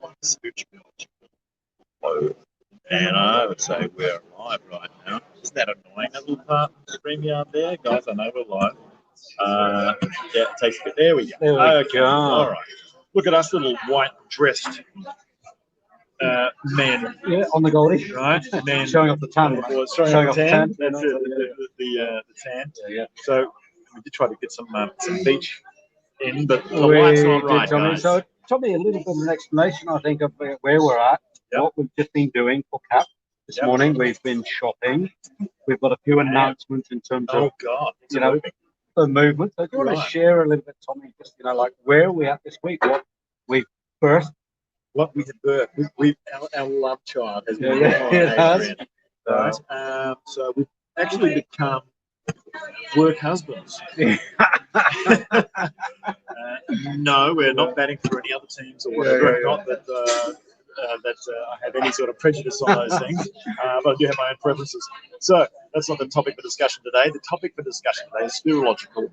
on Spiritualogical Flow. And I would say we're live right now. Isn't that annoying? That little part of the StreamYard there? Guys, I know we're live. Yeah, it takes a bit. There we go. There we go. All right. Look at us little white dressed men. Yeah, on the Goldie. Right? Men. Showing off the tan. Showing off the tan. That's That's it, the tan. Yeah. So we did try to get some beach in, but the light's not right, Tommy. guys. So, Tommy, a little bit of an explanation, I think, of where we're at, what we've just been doing for CAP this morning. We've been shopping. We've got a few announcements in terms of, the movement. So, do you want to share a little bit, Tommy, just, like where we at this week, what we birthed? What we have birthed. Our love child has been Adrian. Right? So we've actually become work husbands. No, we're not batting for any other teams or whatever. Not that I have any sort of prejudice on those things, but I do have my own preferences. So that's not the topic for discussion today. The topic for discussion today is spiritualogical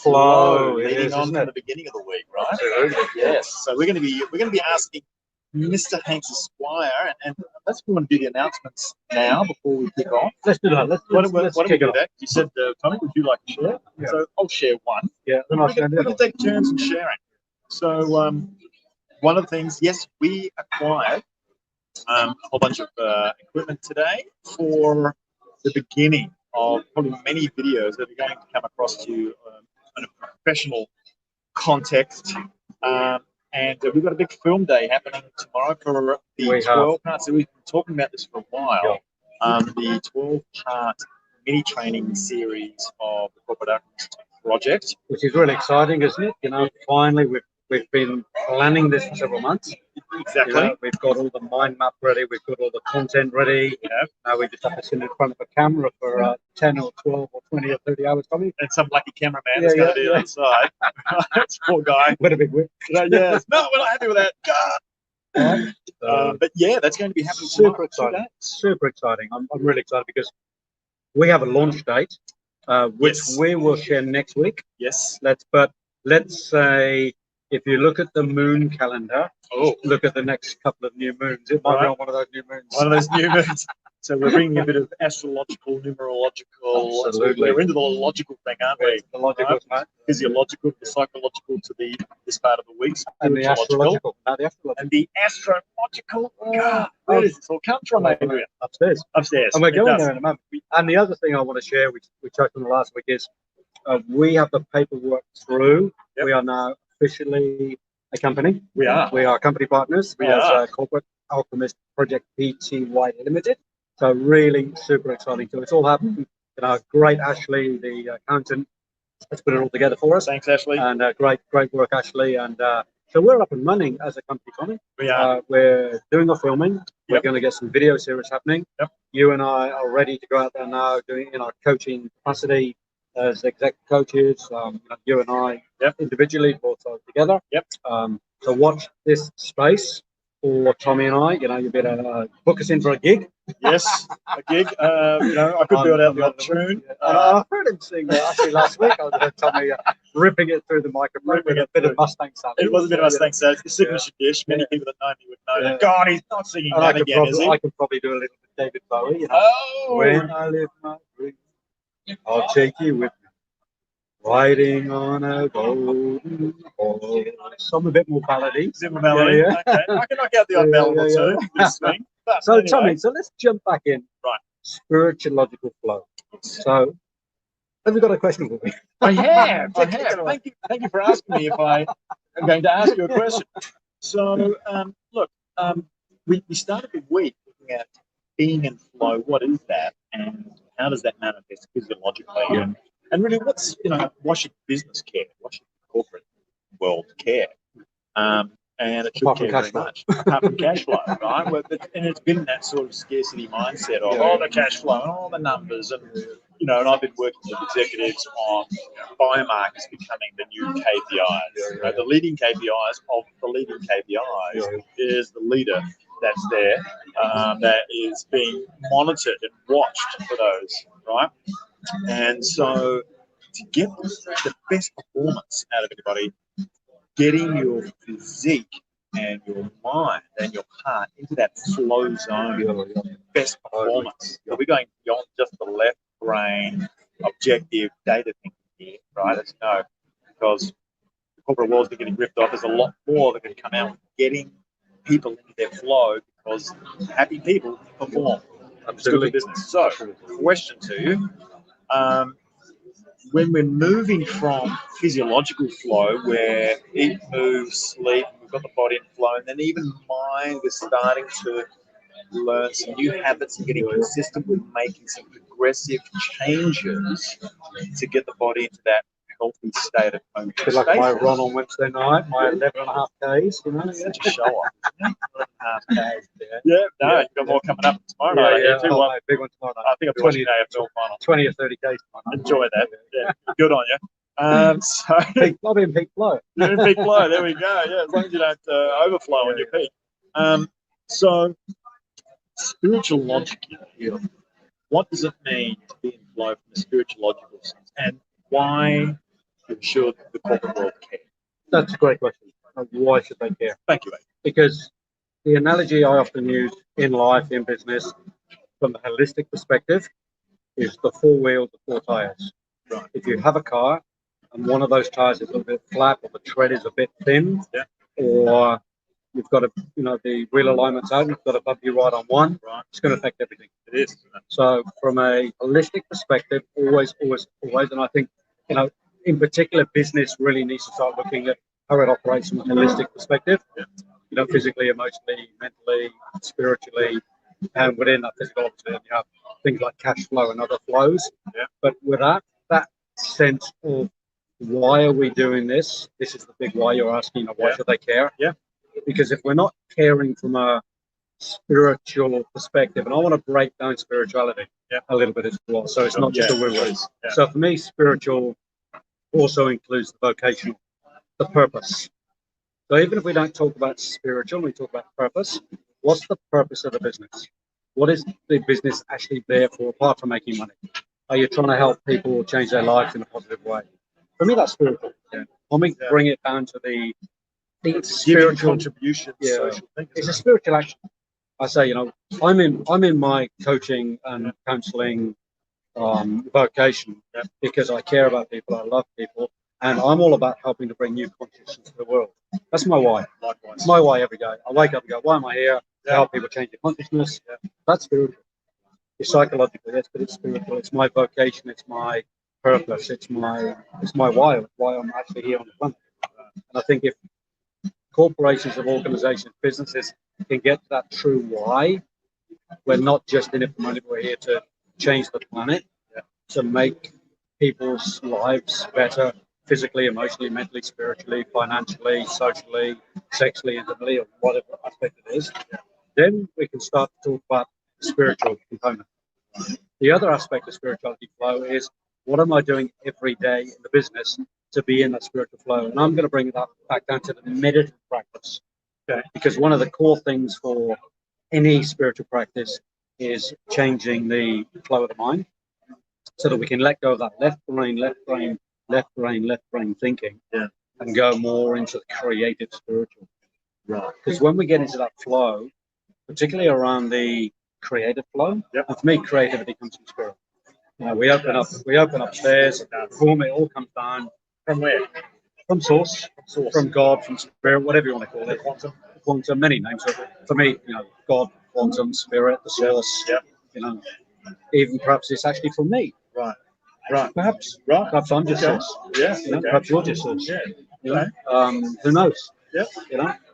flow, leading on from the beginning of the week, right? Absolutely. Yes. So we're going to be asking Mr. Hanks Esquire, and let's go and do the announcements now before we kick off. Let's do that. Let's kick it off. You said, Tommy, would you like to share? Yeah. So I'll share one. Yeah. Then we can take turns in sharing. So one of the things, yes, we acquired a whole bunch of equipment today for the beginning of probably many videos that are going to come across to you in a professional context. And we've got a big film day happening tomorrow for the 12 parts. So we've been talking about this for a while. The 12-part mini training series of the Corporate Outcomes Project, which is really exciting, isn't it? Finally we've been planning this for several months. Exactly. We've got all the mind map ready. We've got all the content ready. Now we just have to sit in front of a camera for 10 or 12 or 20 or 30 hours, probably. And some lucky cameraman is going to be on the side. That's poor guy. With a big whip. Yes. No, we're not happy with that. But yeah, that's going to be happening. Super exciting. Super exciting. I'm really excited because we have a launch date, which we will share next week. Yes. Let's say, if you look at the moon calendar, look at the next couple of new moons. It might be on one of those new moons. One of those new moons. So we're bringing a bit of astrological, numerological. Absolutely. We're into the logical thing, aren't we? The logical, right? Physiological, the psychological to this part of the week. And the astrological. And the astrological. God, where does this all come from, Adrian? Upstairs. Upstairs. And we're going there in a moment. And the other thing I want to share, which we touched on the last week, is we have the paperwork through. We are now officially a company. We are company partners. We are Corporate Alchemist Project Pty Limited. So really super exciting. So it's all happening. Great Ashley, the accountant, has put it all together for us. Thanks, Ashley. And great work, Ashley. And so we're up and running as a company, Tommy. We are. We're doing our filming. We're going to get some video series happening. You and I are ready to go out there now doing in our coaching capacity as exec coaches. You and I individually, both together. So watch this space for Tommy and I. You better book us in for a gig. Yes, a gig. I could build out the odd tune. I heard him sing actually last week. I heard Tommy ripping it through the microphone with a bit of Mustang sound. It was a bit of Mustang sound. It's the signature dish. Many people that know me would know. God, he's not singing that again, is he? I could probably do a little bit of David Bowie. Oh! When I live my dream, I'll take you with me. Riding on a golden horse. Some a bit more ballady. Okay. I can knock out the odd ballad or two. Swing. So anyway. Tommy, so let's jump back in. Right. Spiritualogical flow. So have you got a question for me? I have. Thank you for asking me if I am going to ask you a question. So look, we started the week looking at being in flow. What is that, and how does that manifest physiologically? And really, why should business care? Why should the corporate world care? And it should care very much. Apart from cash flow, right? And it's been that sort of scarcity mindset of the cash flow and all the numbers, and and I've been working with executives on biomarkers becoming the new KPIs. The leading KPIs of the leading KPIs is the leader that's there, that is being monitored and watched for those, right? And so to get the best performance out of anybody, getting your physique and your mind and your heart into that flow zone, best performance. So we're going beyond just the left brain objective data thinking here, right? As you know, because the corporate world's been getting ripped off. There's a lot more that can come out with getting people into their flow, because happy people perform. Absolutely. Good business. So, question to you. When we're moving from physiological flow, where eat, move, sleep, we've got the body in flow, and then even mind, we're starting to learn some new habits and getting consistent with making some progressive changes to get the body into that healthy state of It's like my run on Wednesday night, my 11.5 Ks, you know. Such a show off. 11.5 Ks. Yeah, no, you've got more coming up tomorrow night. Yeah, my big one tomorrow night. I think I'm watching the AFL final. 20 or 30 Ks tomorrow night. Enjoy that. Yeah, good on you. I'll be in peak flow. You're in peak flow. There we go. Yeah, as long as you don't overflow on your peak. So, spiritual logic, what does it mean to be in flow from a spiritualogical sense, and why should the corporate world care? That's a great question. Why should they care? Thank you, mate. Because the analogy I often use in life, in business, from a holistic perspective, is the four wheels, the four tires. Right. If you have a car and one of those tires is a little bit flat, or the tread is a bit thin, or you've got the wheel alignment's out, you've got a bumpy ride on one, it's going to affect everything. It is. So from a holistic perspective, always, and I think, in particular, business really needs to start looking at how it operates from a holistic perspective, physically, emotionally, mentally, spiritually, and within that physical, obviously, you have things like cash flow and other flows. But without that sense of why are we doing this? This is the big why you're asking, why should they care? Because if we're not caring from a spiritual perspective, and I want to break down spirituality a little bit as well, so it's not just a woo-woo. So for me, spiritual also includes the vocational, the purpose. So even if we don't talk about spiritual, we talk about purpose. What's the purpose of the business? What is the business actually there for, apart from making money? Are you trying to help people change their lives in a positive way? For me, that's spiritual. When we bring it down to the spiritual contribution, social thing, it's a spiritual action. I say, I'm in my coaching and counselling vocation because I care about people, I love people, and I'm all about helping to bring new consciousness to the world. That's my why. It's my why every day. I wake up and go, why am I here? To help people change their consciousness. That's spiritual. It's psychological, yes, but it's spiritual. It's my vocation. It's my purpose. It's my why. It's why I'm actually here on the planet. And I think if corporations and organizations, businesses can get that true why, we're not just in it for money, we're here to change the planet, to make people's lives better, physically, emotionally, mentally, spiritually, financially, socially, sexually, intimately, or whatever aspect it is, then we can start to talk about the spiritual component. The other aspect of spirituality flow is, what am I doing every day in the business to be in that spiritual flow? And I'm going to bring that back down to the meditative practice. Because one of the core things for any spiritual practice is changing the flow of the mind so that we can let go of that left brain thinking and go more into the creative spiritual. Because when we get into that flow, particularly around the creative flow, and for me, creativity comes from spirit. We open upstairs, boom, it all comes down. From where? From source, from God, from spirit, whatever you want to call it. Quantum, many names. So for me, God, quantum, spirit, the source. Even perhaps it's actually from me. Perhaps I'm just source. Perhaps you're just source. Who knows?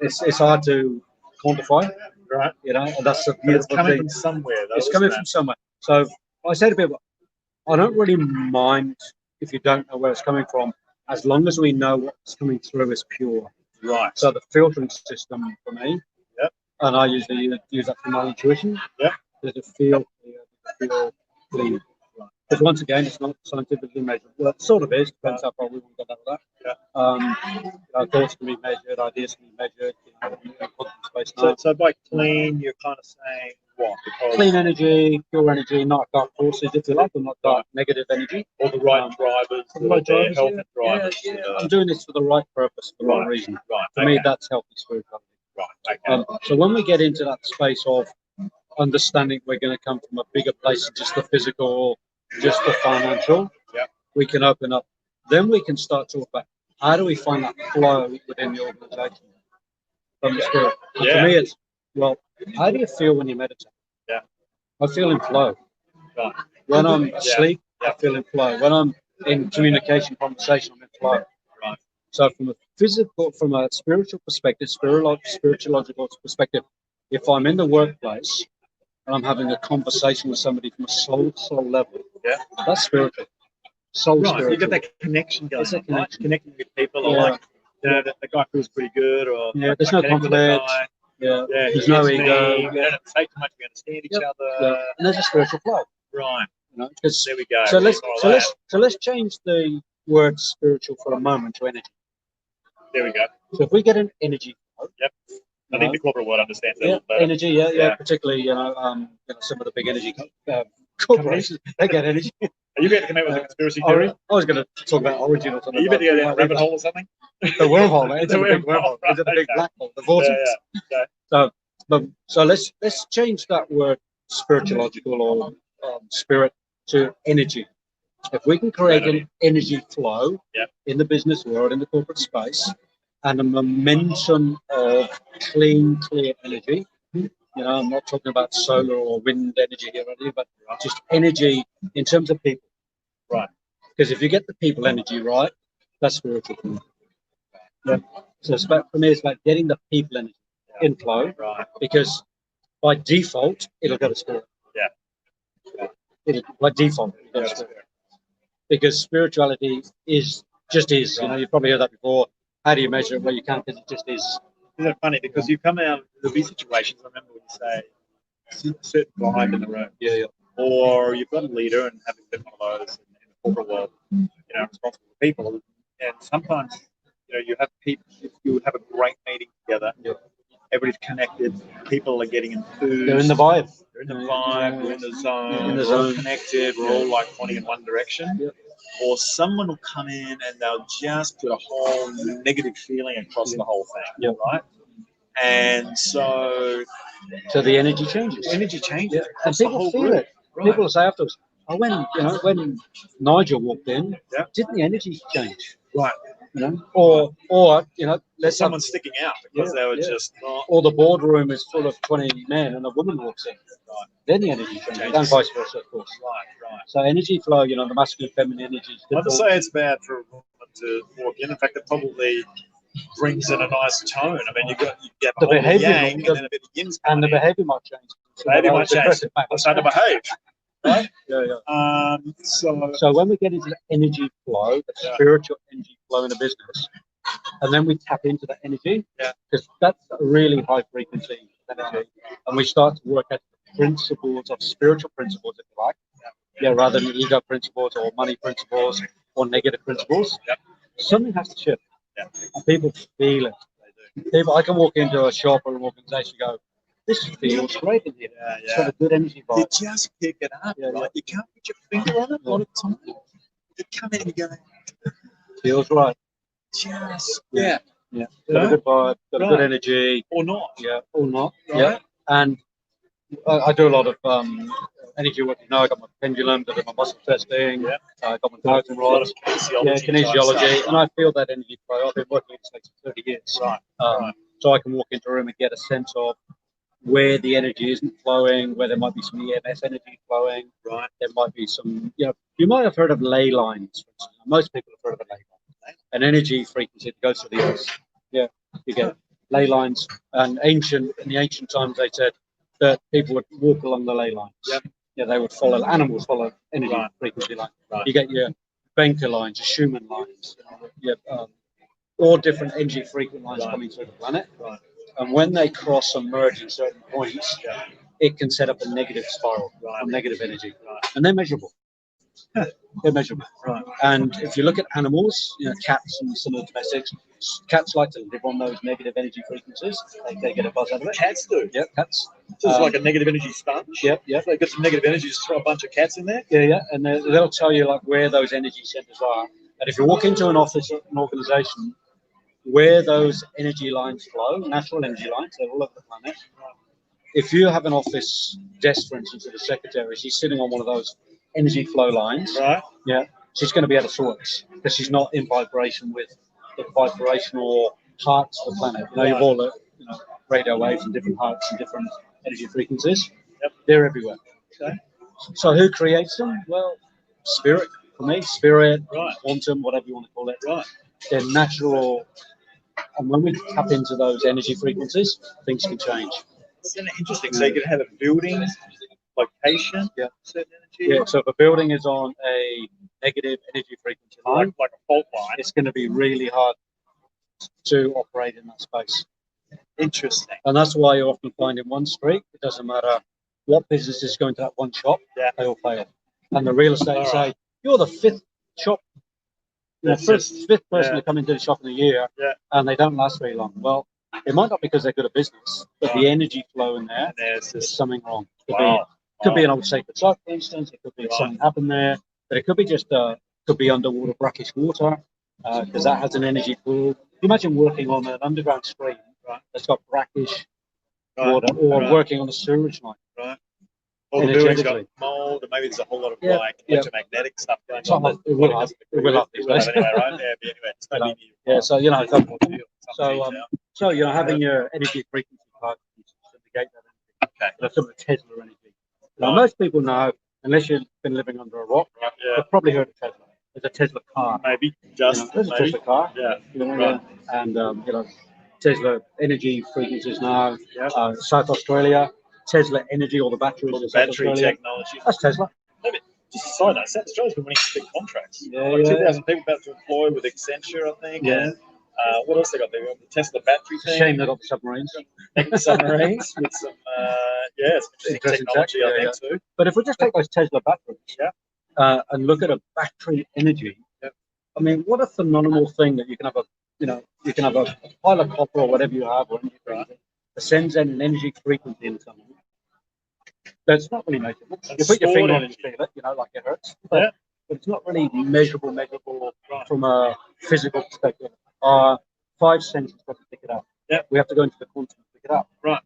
It's hard to quantify. And that's the beautiful it's coming thing. From somewhere. Though, it's coming from somewhere. So I say to people, I don't really mind if you don't know where it's coming from, as long as we know what's coming through is pure. So the filtering system for me, and I usually use that for my intuition. Does it feel clear? Does it feel clean? Because once again, it's not scientifically measured. Well, it sort of is. Depends how far we want to get out of that. Thoughts can be measured, ideas can be measured. Space so by clean, you're kind of saying what? Because clean energy, pure energy, not dark forces, if you like, or not dark negative energy. All the right drivers, healthy drivers. I'm doing this for the right purpose, for the right reason. For me, that's healthy spirituality. So when we get into that space of understanding we're going to come from a bigger place than just the physical, just the financial, we can open up. Then we can start to talk about how do we find that flow within the organization from the spirit. And for me, it's, well, how do you feel when you meditate? I feel in flow. When I'm asleep, I feel in flow. When I'm in communication, conversation, I'm in flow. So from a physical, from a spiritual perspective, spiritualogical perspective, if I'm in the workplace and I'm having a conversation with somebody from a soul level, that's spiritual. Spiritual. You got that connection going. It's a connection. Connecting with people, or like, you know, the guy feels pretty good, or there's no conflict. There's no ego. We don't have to say too much. We understand each other. And there's a spiritual flow. Right. You know, there we go. So let's change the word spiritual for a moment to energy. There we go. So if we get an energy flow, I think the corporate world understands that. Energy, particularly, some of the big energy corporations, they get energy. Are you going to come out with a conspiracy theory? I was going to talk about origin or something. Are you better go down a rabbit hole or something? The wormhole, man. It's a big wormhole. It's a big black hole. The vortex. So let's change that word spiritualogical or spirit to energy. If we can create an energy flow in the business world, in the corporate space, and a momentum of clean, clear energy. You know, I'm not talking about solar or wind energy here, but just energy in terms of people. Right. Because if you get the people energy right, that's spiritual. So for me, it's about getting the people energy in flow. Right. Because by default, it'll go to spirit. By default, it'll go to spirit. Because spirituality is. You know, you've probably heard that before. How do you measure it? Well, you can't, because it just is. Isn't it funny? Because you come out, there'll be situations, I remember when you say, a certain vibe in the room. Or you've got a leader and having been one of those in the corporate world, you know, responsible for people. And sometimes, you know, you have people, you have a great meeting together. Everybody's connected. People are getting enthused. They're in the vibe. They're in the vibe. We're in the zone. We're all connected. We're all like pointing in one direction. Or someone will come in and they'll just put a whole negative feeling across the whole thing, right? And so the energy changes. And people feel it. Right. People say afterwards, when Nigel walked in, didn't the energy change? Right. You know, or there's someone sticking out because they were just not. Or the boardroom is full of 20 men and a woman walks in. Right. Then the energy changes, and vice versa, of course. Right. So energy flow, the masculine, feminine energy. I have to say it's bad for a woman to walk in. In fact, it probably brings in a nice tone. I mean, you get the behavior, yang, and then a bit of yin. And the behavior might change. The behavior might change. Let's start to behave. Right? So when we get into the energy flow, the spiritual energy flow in a business, and then we tap into that energy, because that's a really high frequency energy, and we start to work out the principles of spiritual principles, if you like, rather than ego principles or money principles or negative principles. Something has to shift, and people feel it. I can walk into a shop or an organization and go, this feels great in here. It's got a good energy vibe. You just pick it up, right? You can't put your finger on it a lot of time. You come in and you go, feels right. Just got a good vibe, got a good energy. Or not. Or not. Right? And I do a lot of energy work. I got my pendulum, I do my muscle testing, I got my Titan rods, kinesiology, and I feel that energy flow. I've been working in this like 30 years. Right. So I can walk into a room and get a sense of where the energy isn't flowing, where there might be some EMS energy flowing. Right. There might be some, you might have heard of ley lines, for instance. Most people have heard of a ley line. An energy frequency that goes to the earth. You get ley lines. And in the ancient times, they said that people would walk along the ley lines. They would follow, animals follow energy frequency line. You get your Benker lines, your Schumann lines, all different energy frequency lines coming through the planet. And when they cross and merge in certain points, it can set up a negative spiral, or negative energy. And they're measurable. They're measurable. And if you look at animals, cats and some of the domestics, cats like to live on those negative energy frequencies. They get a buzz out of it. Cats do? Yeah, cats. So it's like a negative energy sponge? Yep. They get some negative energy, just throw a bunch of cats in there? And they'll tell you like where those energy centers are. And if you walk into an office or an organization where those energy lines flow, natural energy lines, they're all over the planet. If you have an office desk, for instance, of a secretary, she's sitting on one of those energy flow lines. Right. Yeah, she's going to be out of sorts because she's not in vibration with the vibrational parts of the planet. You know, you've all radio waves and different heights and different energy frequencies. Yep. They're everywhere. Okay. So who creates them? Well, spirit, for me, spirit, right. quantum, whatever you want to call it. Right. They're natural. And when we tap into those energy frequencies, things can change. Isn't it interesting? So you could have a building, location, certain energy. Yeah, so if a building is on a negative energy frequency line, like a fault line, it's going to be really hard to operate in that space. Interesting. And that's why you often find in one street, it doesn't matter what business is going to that one shop, they all fail. And the real estate say, you're the fifth shop, fifth person to come into the shop in a year, and they don't last very long. Well, it might not be because they're good at business, but the energy flow in there is something wrong. It could be an old sacred site, for instance. It could be something happened there, but it could be just could be underwater brackish water because that has an energy pool. You imagine working on an underground stream that's got brackish water, or working on a sewage line. Right. Or the building's got mold, and maybe there's a whole lot of electromagnetic stuff going on. It will have these days. Anyway, right? Yeah, but anyway, so having your energy frequency card to negate that energy. Okay. That's some of the Tesla energy. Now, most people know, unless you've been living under a rock, they've probably heard of Tesla. There's a Tesla car. Maybe just there's a Tesla car. Yeah. And Tesla energy frequencies now. South Australia, Tesla energy, all the batteries. All the battery technology. That's Tesla. Just a side note, South Australia's been winning big contracts. 2,000 people about to employ with Accenture, I think. Yeah. What else they got there? The Tesla battery thing. Shame they got the submarines. Submarines with some, some interesting technology, I think, too. But if we just take those Tesla batteries, and look at a battery energy, I mean, what a phenomenal thing that you can have a pile of copper or whatever you have, or energy frequency, that sends in an energy frequency into something. That's not really measurable. You put your finger on it and feel it, like it hurts. But it's not really measurable from a physical perspective. 5 senses have to pick it up. We have to go into the quantum to pick it up. Right.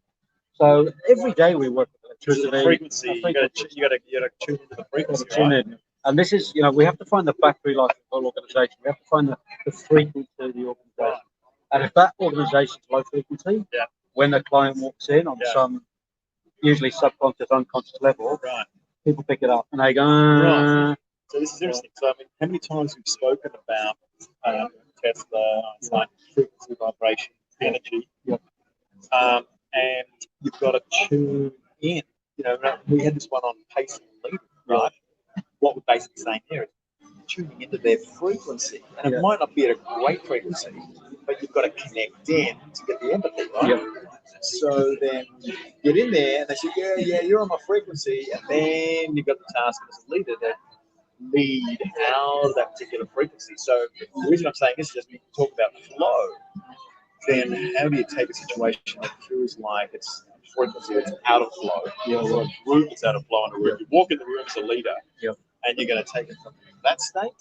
So every day we work with electricity. The frequency. You got to tune into the frequency. Tune in. And this is, we have to find the battery life of the whole organization. We have to find the frequency of the organization. Right. And if that organization is low frequency, when the client walks in on some usually subconscious, unconscious level, people pick it up and they go, Right. So this is interesting. So, I mean, how many times we've spoken about Tesla, like frequency, vibration, energy, and you've got to tune in. We had this one on pacing leaders, right? What we're basically saying here is tuning into their frequency. And it might not be at a great frequency, but you've got to connect in to get the empathy, right? So then you get in there and they say, yeah, you're on my frequency. And then you've got the task as a leader to lead out of that particular frequency. So the reason I'm saying this is just when you talk about flow, then how do you take a situation that feels like it's frequency that's out of flow, or a group that's out of flow in a room? You walk in the room as a leader, and you're going to take it from that state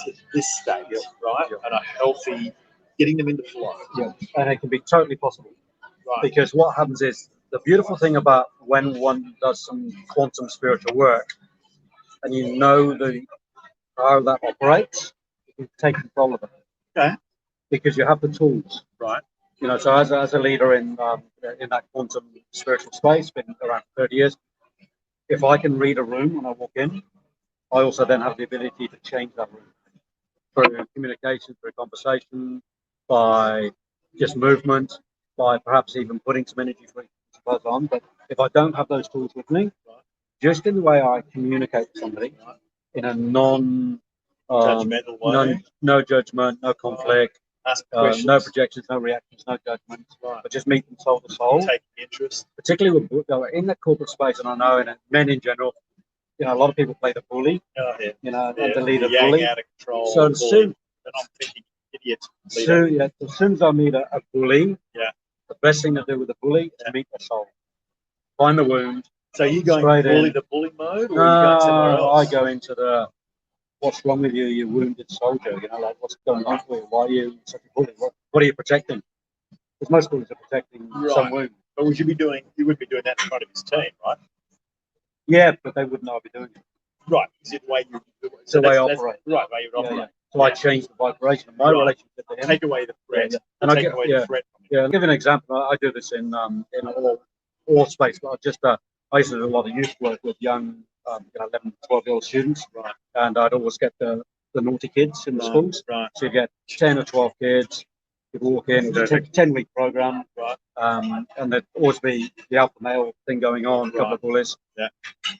to this state, right? And a healthy, getting them into flow. And it can be totally possible. Right. Because what happens is, the beautiful thing about when one does some quantum spiritual work, and how that operates, you can take control of it. Okay. Because you have the tools. Right. So as a leader in that quantum spiritual space, been around 30 years, if I can read a room when I walk in, I also then have the ability to change that room through communication, through conversation, by just movement, by perhaps even putting some energy frequency on. But if I don't have those tools with me, just in the way I communicate with somebody, in a judgmental way, no judgment, no conflict, no projections, no reactions, no judgments, but just meet them soul to soul. Take interest, particularly with in that corporate space, and I know in men in general, a lot of people play the bully, and the leader bully. Out of control. So soon, and I'm thinking, idiot. As soon as I meet a bully, the best thing to do with a bully is meet their soul, find the wound. So you going the bully mode, or you going somewhere else? I go into what's wrong with you, you wounded soldier? You know, like what's going on for you? Why are you such a bully? What are you protecting? Because most bullies are protecting some wound. But you would be doing that in front of his team, right? Yeah, but they wouldn't know I'd be doing it. Right. Is it the way you do it? It's the way I operate. Right, way you would operate. Yeah. So I changed the vibration of my relationship to him. Take away the threat. And take away the threat from him. Yeah, I'll give you an example. I do this in all space, but I used to do a lot of youth work with young 11, 12-year-old students. Right. And I'd always get the naughty kids in the schools. Right. So you get 10 or 12 kids. You'd walk in, it was a 10-week program. Right. And there'd always be the alpha male thing going on, a couple of bullies. Yeah.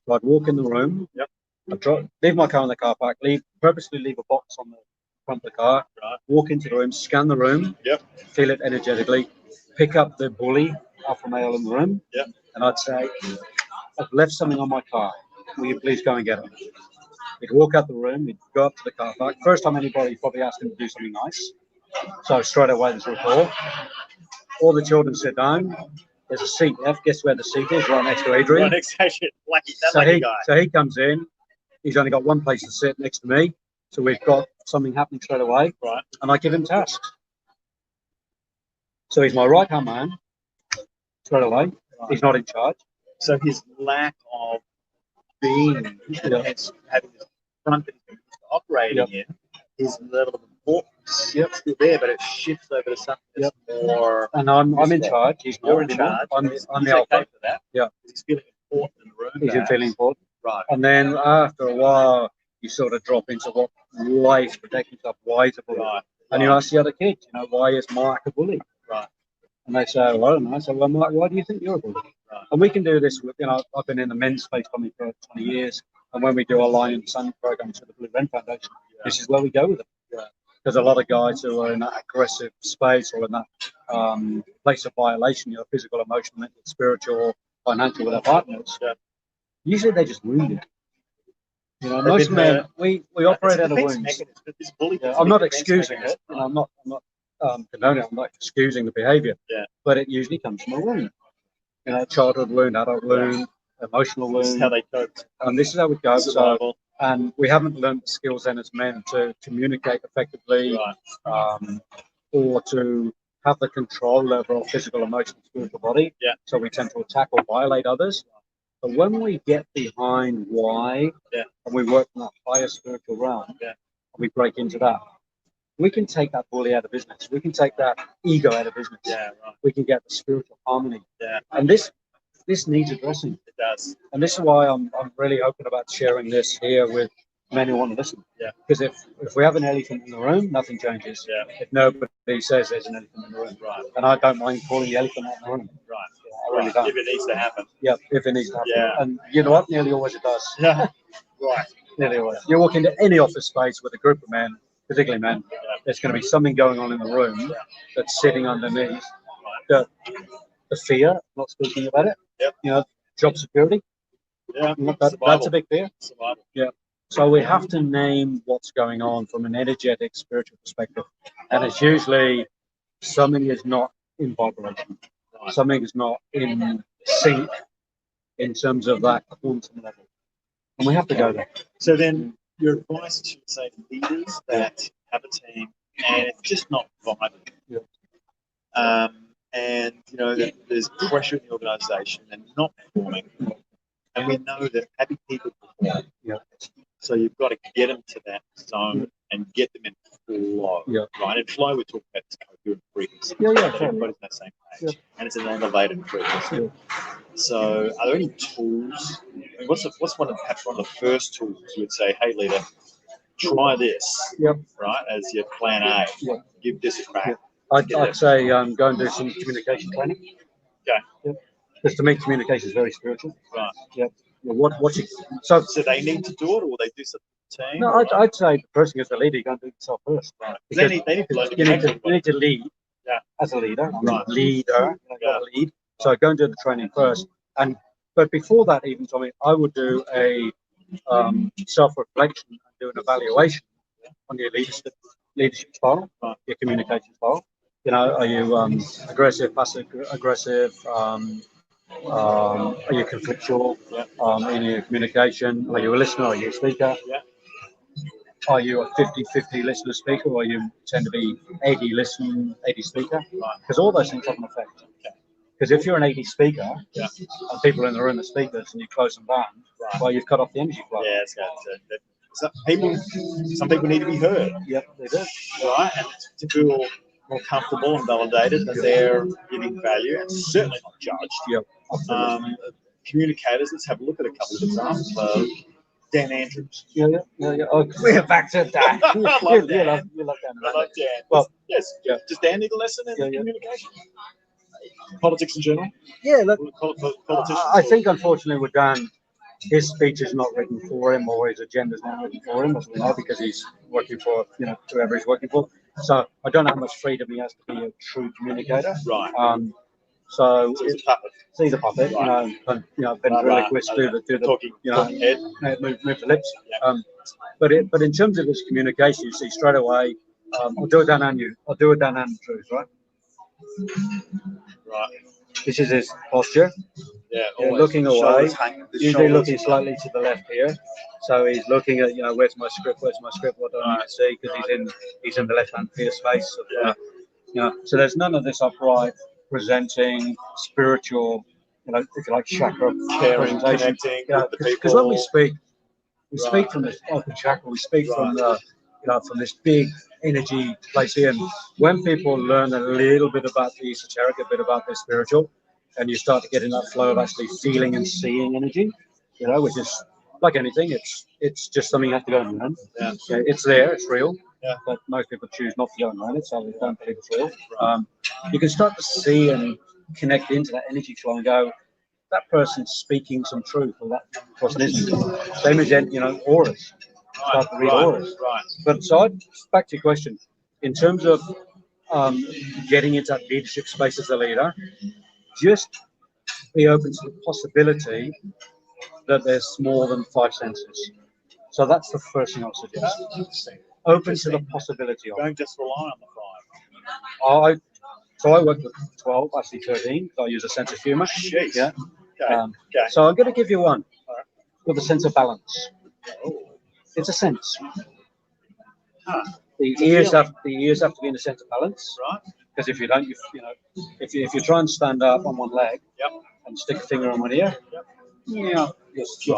So I'd walk in the room. Yep. I'd leave my car in the car park, purposely leave a box on the front of the car, walk into the room, scan the room, feel it energetically, pick up the bully, alpha male in the room, and I'd say, I've left something on my car. Will you please go and get it? He'd walk out the room, he'd go up to the car park. First time anybody probably asked him to do something nice. So straight away there's a rapport. All the children sit down. There's a seat left. Guess where the seat is? Right next to Adrian. Right next to Adrian. Lucky guy. So he comes in. He's only got one place to sit next to me. So we've got something happening straight away. Right. And I give him tasks. So he's my right-hand man straight away. Right. He's not in charge. So his lack of being, having this front that he's operating in, his level of importance still there, but it shifts over to something that's more. And I'm in charge. He's more in charge. I'm the alpha. Okay for that. Yeah. He's feeling important in the room. He's feeling important. Right. And then after a while, you sort of drop into why he's protecting himself, why he's a bully. Right. And you ask the other kids, why is Mark a bully? Right. And they say, well, I don't know. I say, well, Mark, why do you think you're a bully? Right. And we can do this with, I've been in the men's space for 20 years. And when we do our Lion and Sun programs for the Blue Ren Foundation, this is where we go with it. Yeah. There's a lot of guys who are in that aggressive space or in that place of violation, physical, emotional, mental, spiritual, financial with their partners. Yeah. Usually they're just wounded. Most men, we operate out of wounds. I'm not excusing it. I'm not condoning it. I'm not excusing the behavior. Yeah. But it usually comes from a wound. Childhood wound, adult wound, emotional wound. This is how they cope. And this is how we go. So, and we haven't learned the skills then as men to communicate effectively, or to have the control over our physical, emotional, spiritual body. Yeah. So we tend to attack or violate others. But when we get behind why, and we work in that higher spiritual realm, and we break into that, we can take that bully out of business. We can take that ego out of business. Yeah, right. We can get the spiritual harmony. Yeah. And this needs addressing. It does. And this is why I'm really open about sharing this here with men who want to listen. Yeah. Because if we have an elephant in the room, nothing changes. Yeah. If nobody says there's an elephant in the room, right. And I don't mind calling the elephant out in the room. Right. I really don't. If it needs to happen. Yeah, if it needs to happen. Yeah. And you know what? Nearly always it does. Yeah. Right. Nearly always. You walk into any office space with a group of men, particularly men, there's going to be something going on in the room that's sitting underneath the fear, not speaking about it. Yep. Job security. Yeah. That's a big fear. Survival. Yeah. So we have to name what's going on from an energetic, spiritual perspective. And it's usually something is not in vibration. Something is not in sync in terms of that quantum level. And we have to go there. So then your advice to, say, leaders that have a team and it's just not vibing. Yeah. And, there's pressure in the organisation and not performing. And we know that happy people perform. Yeah. So you've got to get them to that zone and get them in flow. Yeah. Right? In flow, we're talking about this coherent frequency. Yeah, everybody's on the same page. Yeah. And it's an elevated frequency. Yeah. So are there any tools? I mean, what's one of the first tools you would say, hey, leader, try this, right, as your plan A. Yep. Give this a crack. I'd say go and do some communication training. Okay. Yep. Because to me, communication is very spiritual. Right. Yep. So they need to do it, or they do something to the team? No, I'd say the person who's the leader, you got to do it yourself first. Right. They need to learn. You need to lead as a leader. Right. Leader. Lead. So go and do the training first. But before that, even Tommy, I would do a self-reflection and do an evaluation on your leadership style, your communication style. Are you aggressive, passive aggressive? Are you conflictual in your communication? Are you a listener? Are you a speaker? Yeah. are you a 50-50 listener speaker, or you tend to be 80 listen, 80 speaker? Because all those things have an effect. Because if you're an 80 speaker, and people in the room are speakers, and you close them down, well, you've cut off the energy flow. Yeah, some people need to be heard. Yep, they do. Right, and to feel more comfortable and validated that they're giving value and certainly not judged. Yep. Communicators, let's have a look at a couple of examples. Dan Andrews. Yeah. Oh, we're back to Dan. I love Dan. You love Dan. I love Dan. Well, yes. Yeah. Does Dan need a lesson in communication? Politics in general? Yeah, look, politicians. I think unfortunately with Dan, his speech is not written for him, or his agenda is not written for him, as we know, because he's working for whoever he's working for. So I don't know how much freedom he has to be a true communicator. Right. So he's a puppet. He's a puppet, right. Ben Relinquist do the talking head. Move the lips. Yeah. But in terms of his communication, you see straight away. I'll do it Dan Andrews, right? Right. This is his posture. Yeah, looking away, usually looking slightly to the left here. So he's looking at, where's my script, what do I need to see? Because he's in the left-hand ear space. So there's none of this upright, presenting, spiritual, if you like, chakra presentation. Because when we speak from this open chakra, we speak from from this big energy place here. And when people learn a little bit about the esoteric, a bit about the spiritual, and you start to get in that flow of actually feeling and seeing energy, which is like anything, it's just something you have to go and learn. Yeah. It's there, it's real. Yeah. But most people choose not to go and learn it, so they don't believe it's real. You can start to see and connect into that energy flow and go, that person's speaking some truth, or that person isn't. Same as auras. Start to read auras. Right. But back to your question, in terms of getting into that leadership space as a leader, just be open to the possibility that there's more than 5 senses. So that's the first thing I'll suggest. Open to the possibility of. Don't just rely on the 5. I work with 12, actually 13, because I use a sense of humor. Jeez. Yeah. Okay. So I'm going to give you one with a sense of balance. It's a sense. The ears have to be in a sense of balance. Right. Because if you don't, if you try and stand up on one leg and stick a finger on one ear, you'll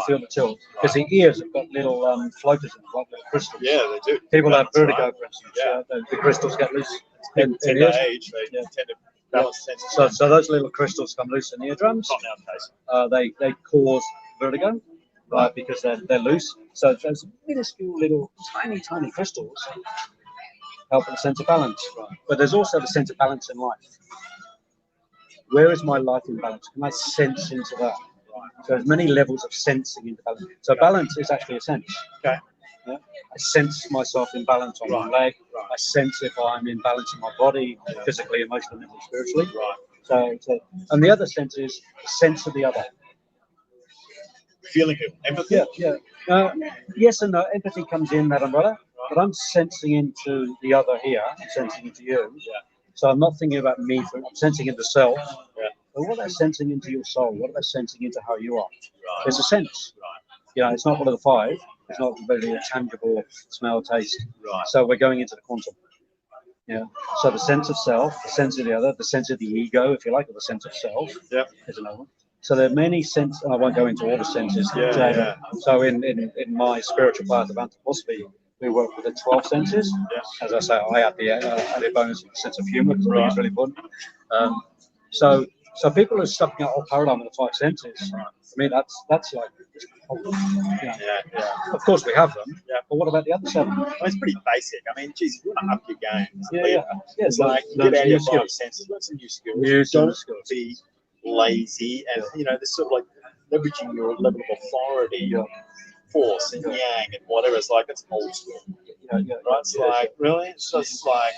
feel the tilt. Because the ears have got little floaters in them, like little crystals. Yeah, they do. People have vertigo, for instance. Yeah. The crystals get loose. In their age, they tend to balance senses. So those little crystals come loose in the eardrums. Not in our case. They cause vertigo. Right, because they're loose. So those minuscule little tiny crystals help with the sense of balance. Right. But there's also the sense of balance in life. Where is my life in balance? Can I sense into that? Right. So there's many levels of sensing into balance. So balance is actually a sense. Okay. Yeah? I sense myself in balance on one leg. Right. I sense if I'm in balance in my body, physically, emotionally, mentally, spiritually. Right. So and the other sense is the sense of the other. Feeling it, empathy. Yeah. Yes and no. Empathy comes in that umbrella, but I'm sensing into the other here. I'm sensing into you. Yeah. So I'm not thinking about me. I'm sensing into self. Yeah. But what about sensing into your soul? What about sensing into how you are? Right. There's a sense. Right. It's not one of the 5. It's not very tangible smell, taste. Right. So we're going into the quantum. Yeah. So the sense of self, the sense of the other, the sense of the ego, if you like, or the sense of self. Yeah. Is another one. So there are many senses, and I won't go into all the senses. Yeah. So in my spiritual path of anthroposophy, we work with the 12 senses. Yeah. As I say, I have the added bonus of the sense of humor, because I think it's really important. So people are stuck in that whole paradigm of the 5 senses. I mean, that's like, Of course we have them. Yeah. But what about the other 7? Well, it's pretty basic. I mean, geez, if you want to up your game, it's like get out your 5 senses, learn some new skills. Don't be lazy, and this sort of like leveraging your level of authority, your force and yang and whatever. It's like it's old school, right? It's like really, it's just like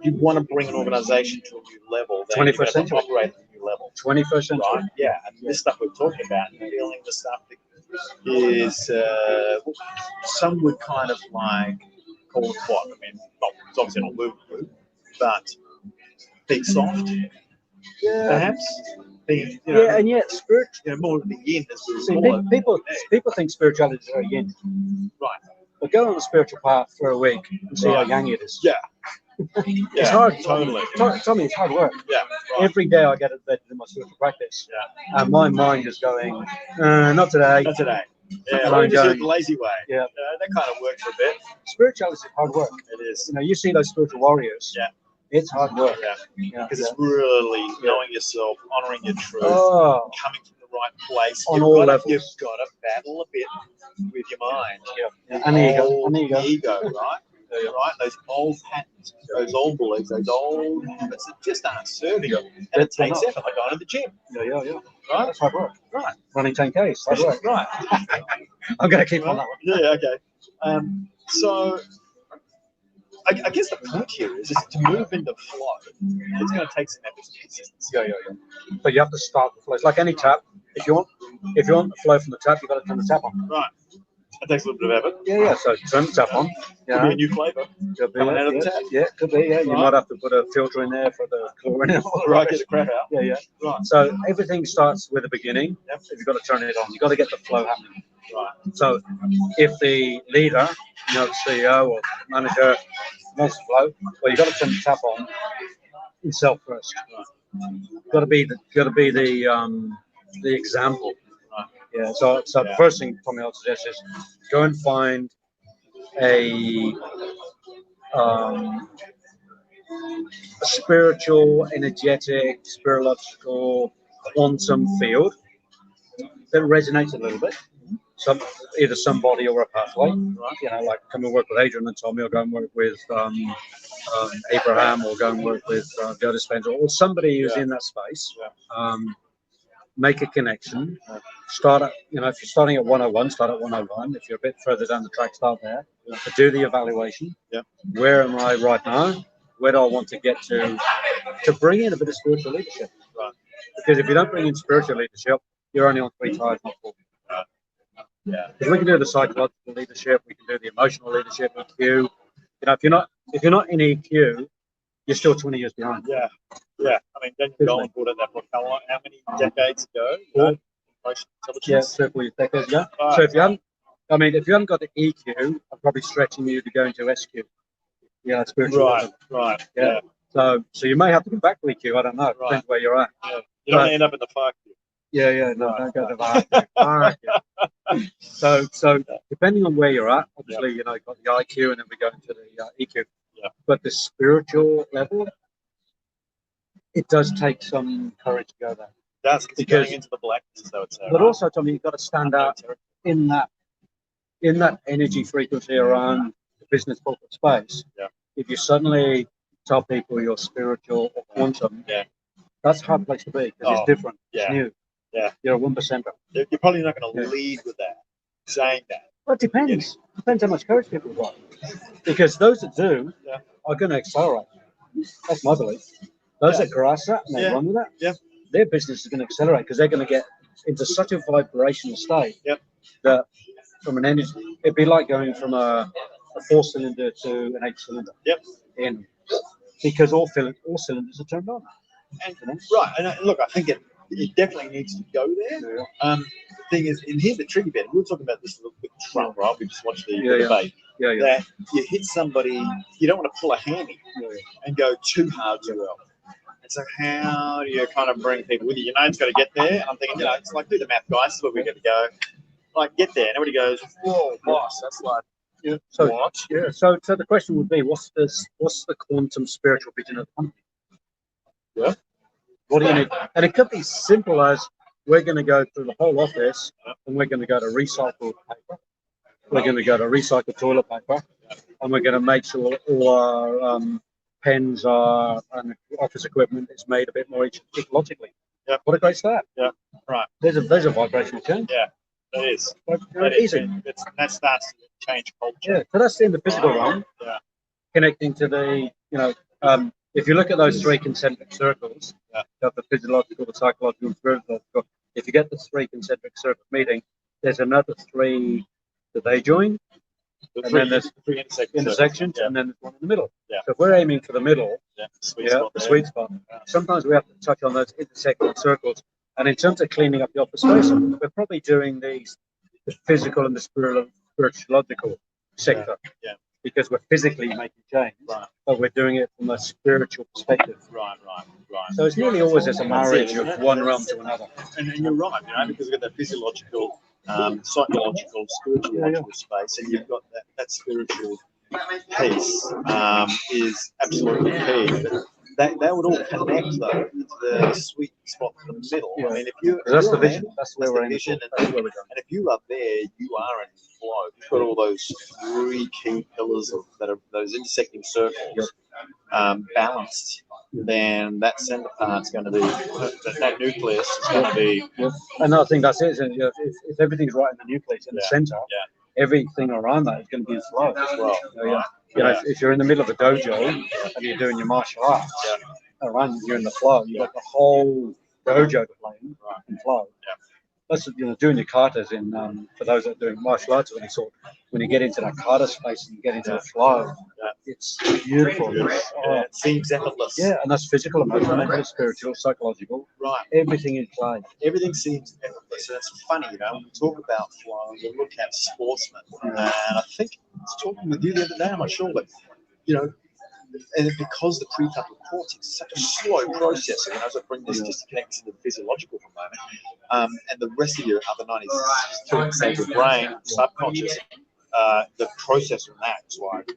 you want to bring an organization to a new level. 21st century, operate at a new level. 21st century, right? Yeah, and this stuff we're talking about, feeling the stuff that is some would kind of like call it what? I mean, it's obviously not woo, but. Big soft, perhaps. being, yeah, and yet more of the yin as we see, call it. people think spirituality is very yin. Right. But go on the spiritual path for a week and see how yang it is. Yeah. It's hard. Totally. Tommy, it's hard work. Yeah. Right. Every day I get out of bed to do my spiritual practice. Yeah. And my mind is going, not today. Not today. Yeah, and or I'm just going, the lazy way. Yeah. That kind of works a bit. Spirituality is hard work. It is. You know, you see those spiritual warriors. Yeah. It's hard work. Yeah. Because it's really knowing yourself, honoring your truth, coming from the right place. On all levels. You've got to battle a bit with your mind. Yeah. And the ego, right? Right? Those old patterns, those old beliefs, those old habits that just aren't serving you. And it takes effort, like going to the gym. Yeah. Right? That's hard work. Right. Running 10Ks. Hard work. Right. I'm going to keep on that one. Yeah, okay. So, I guess the point here is to move into flow. It's going to take some effort and consistency. Yeah. But you have to start the flow. It's like any tap. If you want the flow from the tap, you've got to turn the tap on. Right. It takes a little bit of effort. Yeah. So turn the tap on. Could be a new flavour. Coming out of the tap. Yeah, could be. Yeah, you might have to put a filter in there for the chlorine. Right, get the crap out. Yeah. Right. So everything starts with the beginning. Yep. If you've got to turn it on, you've got to get the flow happening. Right. So if the leader, the CEO or manager wants to flow, well, you've got to turn the tap on yourself first. Right. Got to be the example. Right. Yeah. So the first thing Tommy I'll suggest is go and find a spiritual, energetic, spiritualogical, quantum field that resonates a little bit. Either somebody or a pathway, right? Like come and work with Adrian and Tommy, or go and work with Abraham, or go and work with Joe Dispenza, or somebody who's in that space. Make a connection. Start at, if you're starting at 101, start at 101. If you're a bit further down the track, start there. Do the evaluation. Where am I right now? Where do I want to get to bring in a bit of spiritual leadership? Right. Because if you don't bring in spiritual leadership, you're only on 3 tires, not 4. Yeah, because we can do the psychological leadership, we can do the emotional leadership, EQ. If you're not in EQ, you're still 20 years behind. Yeah. I mean, Daniel Goleman brought in that book how many decades ago? Emotional intelligence. Yeah, several decades ago. So if you haven't got the EQ, I'm probably stretching you to go into SQ. Yeah, spiritual. Right. Yeah. So you may have to come back to EQ. I don't know. Depends where you're at. Yeah. You don't end up in the fire queue. Yeah, no, don't go to the fire queue. So depending on where you're at, obviously, you've got the IQ, and then we go into the EQ. Yeah. But the spiritual level, it does take some courage to go there. That's because going into the blackness, I would say. But also, Tommy, you've got to stand out in that energy frequency around the business corporate space. Yeah. If you suddenly tell people you're spiritual or quantum, that's a hard place to be because it's different. It's new. Yeah. You're a 1%er. You're probably not going to lead with that, saying that. Well, it depends. Depends how much courage people got. Because those that do are going to accelerate. That's my belief. Those that grasp that and they run with that, their business is going to accelerate because they're going to get into such a vibrational state that from an energy, it'd be like going from a 4-cylinder to an 8-cylinder. In because all cylinders are turned on. And, right, and look, I think it definitely needs to go there. The thing is, and here's the tricky bit. We were talking about this with Trump, right? We just watched the debate. That you hit somebody, you don't want to pull a hammy and go too hard too well. And so how do you kind of bring people with you? It's got to get there. I'm thinking, it's like, do the math, guys. This is where we got to go. Like, get there. And everybody goes, whoa, boss, that's like, So the question would be, what's the quantum spiritual vision of the company? Yeah. What do you need? And it could be simple as we're going to go through the whole office and we're going to go to recycled paper. We're going to go to recycled toilet paper, and we're going to make sure all our pens and office equipment is made a bit more ecologically. Yeah. What a great start. Yeah. Right. There's a vibrational change. Yeah. That is. Easy. That starts to change culture. Yeah. So that's in the physical realm. Yeah. Connecting to the, if you look at those 3 concentric circles, the physiological, the psychological, the spiritual, if you get the 3 concentric circles meeting, there's another 3 that they join, and then there's 3 intersections, and then there's one in the middle. Yeah. So if we're aiming for the middle, the sweet spot. Sometimes we have to touch on those intersecting circles And in terms of cleaning up the office space, we're probably doing the physical and the spiritualogical sector. Yeah. Because we're physically making change, but we're doing it from a spiritual perspective. Right. So it's nearly always as a marriage of one realm to another. And you're right, because you've got that physiological, psychological, spiritual space, and you've got that spiritual piece is absolutely key. That would all connect though to the sweet spot in the middle. I mean, if you that's the vision. That's where we're vision, and if you are there, you are in flow. You've got all those three key pillars that are those intersecting circles balanced. Then that center part's going to be that nucleus is going to be. And I think that's it. If everything's right in the nucleus in the center, everything around that is going to be in flow as well. If you're in the middle of a dojo and you're doing your martial arts, around you're in the flow. You've got the whole dojo playing in flow. That's doing your katas in for those that are doing martial arts of any sort. When you get into that kata space and you get into the flow, it's beautiful. It seems effortless. Yeah, and that's physical, emotional, mental, spiritual, psychological. Right. Everything in play. Everything seems effortless. And it's funny, when we talk about flow, we look at sportsmen. And I think I was talking with you the other day, I'm not sure, but and because the prefrontal cortex is such a slow process, as I bring this just to connect to the physiological for a moment, and the rest of your other 92% of your brain, subconscious, the process of that is like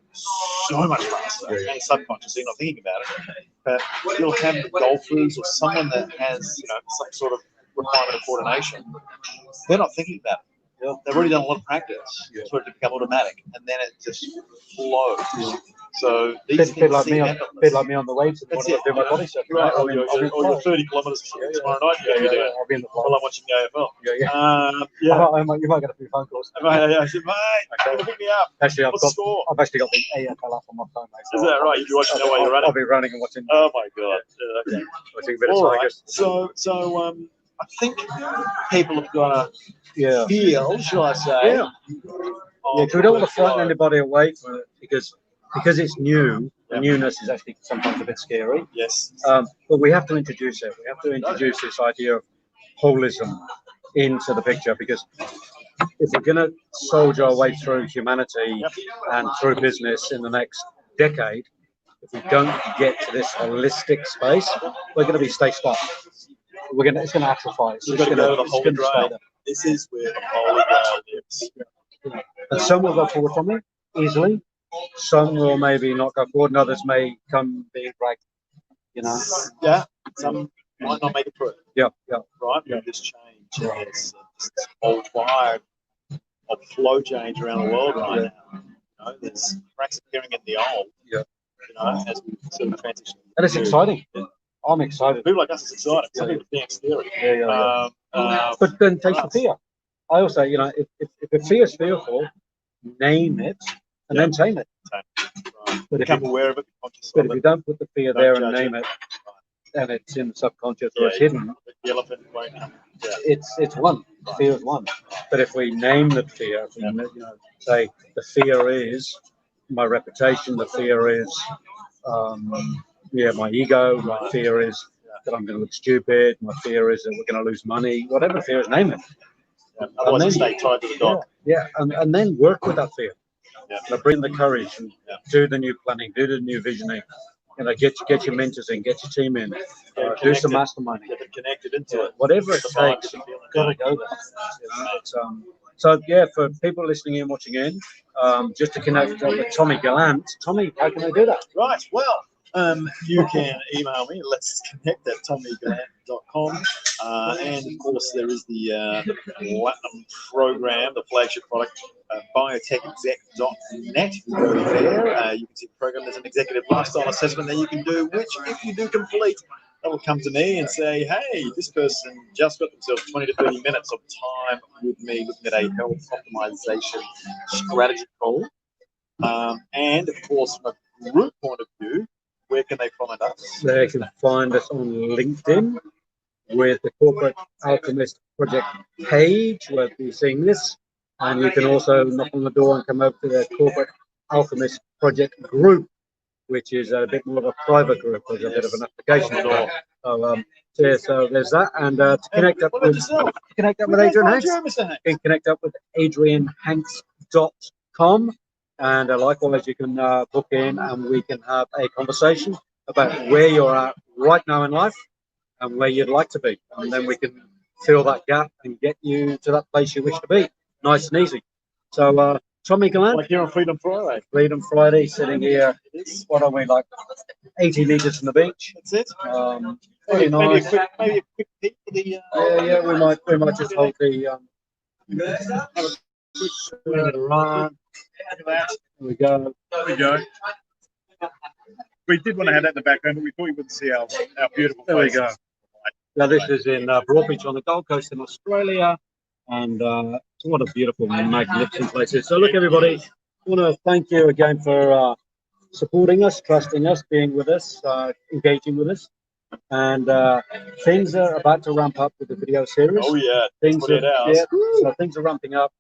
so much faster and subconscious, you're not thinking about it. But you'll have the golfers or someone that has, some sort of requirement of coordination. They're not thinking about it. They've already done a lot of practice for it to become automatic, and then it just flows. So these bit like me on the weights. That's it. Do my body stuff. Right. Or you're 30 kilometres tomorrow night. I'll be in the flow. While I'm watching the AFL. You might get a few phone calls. I said, mate, pick me up. Actually, I've actually got the AFL app on my phone, mate. Is that right? You'll be watching that while you're running? I'll be running and watching. Oh my god. Okay. Watching a bit of Tigers. So I think people have got to feel, shall I say? Yeah. Because we don't want to frighten anybody away from it because it's new. The newness is actually sometimes a bit scary. Yes. But we have to introduce it. We have to introduce this idea of holism into the picture, because if we're going to soldier our way through humanity and through business in the next decade, if we don't get to this holistic space, we're going to be stay stuck. It's going to atrophy. We've got to go to the Holy Grail. This is where the Holy Grail lives. And some will go forward from it easily. Some will maybe not go forward, and others may come being dragged. Yeah. Some might not make it through. Yeah. Right. Yeah. This change, this whole vibe of flow change around the world right now. There's cracks appearing in the old. Yeah. As we sort of transition. And it's exciting. I'm excited. People like us is exciting. Some people think it's scary. But then take the fear. I also, if the fear is fearful, name it and then tame it. But become aware of it. But if you don't put the fear there and name it, and it's in the subconscious or it's hidden, the elephant won't come. It's one. The fear is one. But if we name the fear, if we, say the fear is my reputation, the fear is my ego, my fear is that I'm going to look stupid, my fear is that we're going to lose money, whatever the fear is, name it. Otherwise, you stay tied to the dog. And then work with that fear. Bring the courage and do the new planning, do the new visioning. Get your mentors in, get your team in, do some masterminding. Get them connected into it. Whatever it takes, you've got to go there. For people listening in, watching in, just to connect with Tommy Gallant. Tommy, how can they do that? Right. Well, you can email me. Let's connect at tommygallant.com. And of course, there is the Platinum program, the flagship product, biotechexec.net. Go there. You can see the program. There's an executive lifestyle assessment that you can do, which, if you do complete, that will come to me and say, hey, this person just got themselves 20 to 30 minutes of time with me looking at a health optimization strategy call. And of course, from a group point of view, where can they find us? They can find us on LinkedIn with the Corporate Alchemist Project page where you're seeing this. And you can also knock on the door and come over to the Corporate Alchemist Project group, which is a bit more of a private group. There's a bit of an application door. So, so there's that, and to connect up with Adrian Hanks, you can connect up with adrianhanks.com, and likewise you can book in, and we can have a conversation about where you're at right now in life and where you'd like to be, and then we can fill that gap and get you to that place you wish to be, nice and easy. So, Tommy Gallant, like here on Freedom Friday. Freedom Friday, sitting here. What are we, like 80 meters from the beach? That's it. Pretty nice. Maybe a quick peek for the. Yeah. We might just hold the. Run. There we go. There we go. We did want to have that in the background, but we thought you wouldn't see our beautiful There faces. we go. Now this is in Broadbeach on the Gold Coast in Australia, and what a beautiful, magnificent place it is. So look, everybody, I want to thank you again for supporting us, trusting us, being with us, engaging with us, and things are about to ramp up with the video series. Oh yeah, things are ramping up.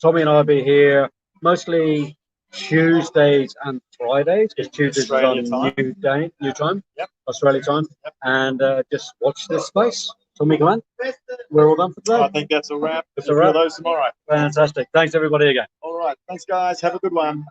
Tommy and I will be here mostly Tuesdays and Fridays, because Tuesdays is on new time, Australia time, and just watch this space. Tommy Glenn, we're all done for today. I think that's a wrap. It's a wrap. Those tomorrow. Fantastic. Thanks everybody again. All right. Thanks guys. Have a good one.